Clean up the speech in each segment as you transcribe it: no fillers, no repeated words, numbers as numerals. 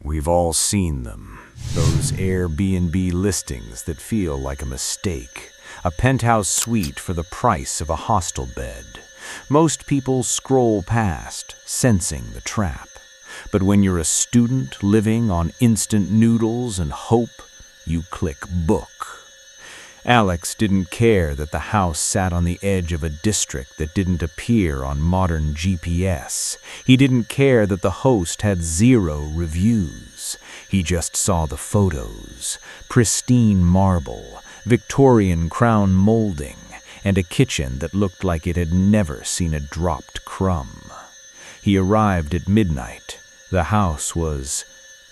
We've all seen them. Those Airbnb listings that feel like a mistake. A penthouse suite for the price of a hostel bed. Most people scroll past, sensing the trap. But when you're a student living on instant noodles and hope, you click book. Alex didn't care that the house sat on the edge of a district that didn't appear on modern GPS. He didn't care that the host had 0 reviews. He just saw the photos. Pristine marble, Victorian crown molding, and a kitchen that looked like it had never seen a dropped crumb. He arrived at midnight. The house was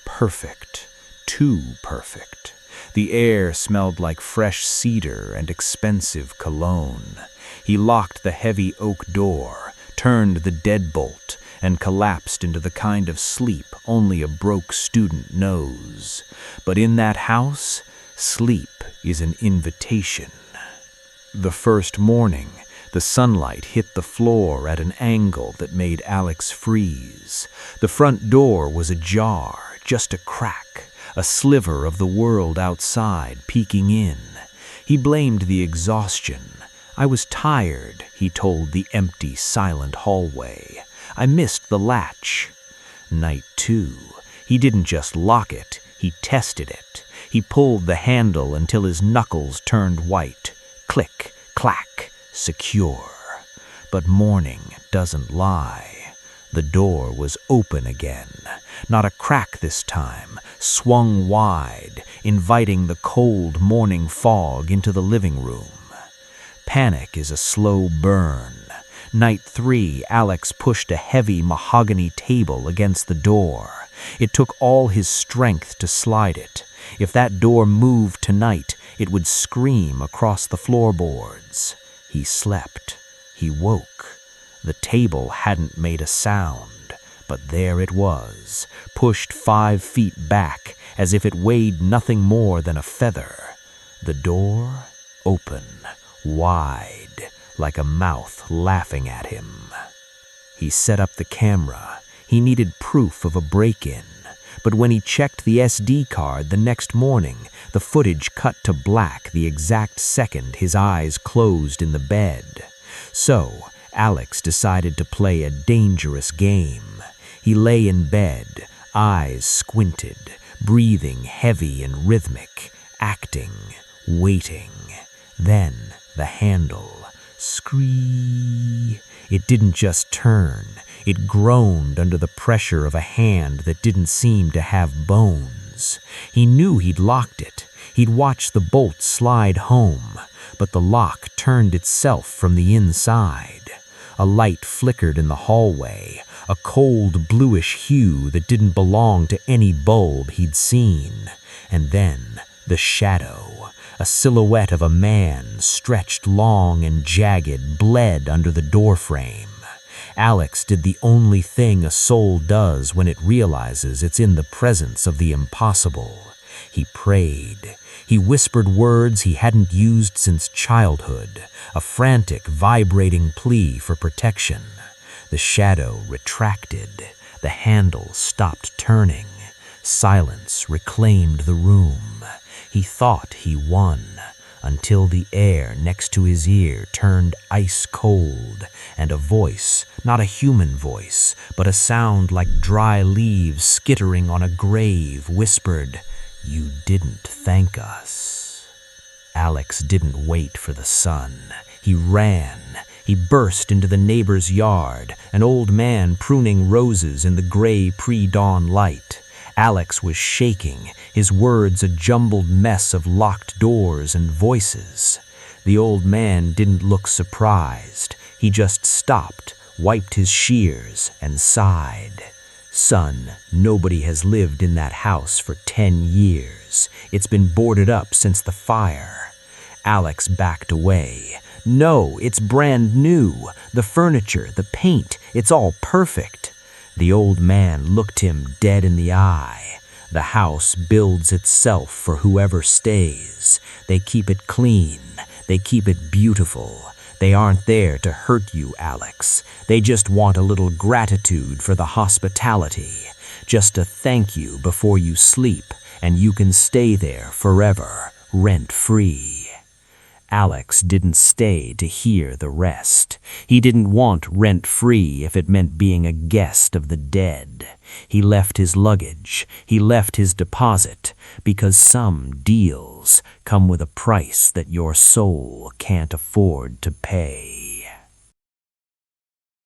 perfect. Too perfect. The air smelled like fresh cedar and expensive cologne. He locked the heavy oak door, turned the deadbolt, and collapsed into the kind of sleep only a broke student knows. But in that house, sleep is an invitation. The first morning, the sunlight hit the floor at an angle that made Alex freeze. The front door was ajar, just a crack. A sliver of the world outside peeking in. He blamed the exhaustion. I was tired, he told the empty, silent hallway. I missed the latch. Night 2. He didn't just lock it, he tested it. He pulled the handle until his knuckles turned white. Click, clack, secure. But morning doesn't lie. The door was open again. Not a crack this time, swung wide, inviting the cold morning fog into the living room. Panic is a slow burn. Night 3, Alex pushed a heavy mahogany table against the door. It took all his strength to slide it. If that door moved tonight, it would scream across the floorboards. He slept. He woke. The table hadn't made a sound, but there it was, pushed 5 feet back as if it weighed nothing more than a feather. The door open, wide, like a mouth laughing at him. He set up the camera. He needed proof of a break-in. But when he checked the SD card the next morning, the footage cut to black the exact second his eyes closed in the bed. So, Alex decided to play a dangerous game. He lay in bed, eyes squinted, breathing heavy and rhythmic, acting, waiting. Then the handle. Scree. It didn't just turn. It groaned under the pressure of a hand that didn't seem to have bones. He knew he'd locked it. He'd watched the bolt slide home, but the lock turned itself from the inside. A light flickered in the hallway, a cold bluish hue that didn't belong to any bulb he'd seen. And then the shadow, a silhouette of a man stretched long and jagged, bled under the doorframe. Alex did the only thing a soul does when it realizes it's in the presence of the impossible. He prayed. He whispered words he hadn't used since childhood, a frantic, vibrating plea for protection. The shadow retracted. The handle stopped turning. Silence reclaimed the room. He thought he won, until the air next to his ear turned ice cold, and a voice, not a human voice, but a sound like dry leaves skittering on a grave, whispered, "You didn't thank us." Alex didn't wait for the sun. He ran. He burst into the neighbor's yard, an old man pruning roses in the gray pre-dawn light. Alex was shaking, his words a jumbled mess of locked doors and voices. The old man didn't look surprised. He just stopped, wiped his shears, and sighed. "Son, nobody has lived in that house for 10 years. It's been boarded up since the fire." Alex backed away. "No, it's brand new. The furniture, the paint, it's all perfect." The old man looked him dead in the eye. "The house builds itself for whoever stays. They keep it clean. They keep it beautiful. They aren't there to hurt you, Alex. They just want a little gratitude for the hospitality. just a thank you before you sleep, and you can stay there forever, rent-free. Alex didn't stay to hear the rest. He didn't want rent-free if it meant being a guest of the dead. He left his luggage, he left his deposit, because some deals come with a price that your soul can't afford to pay.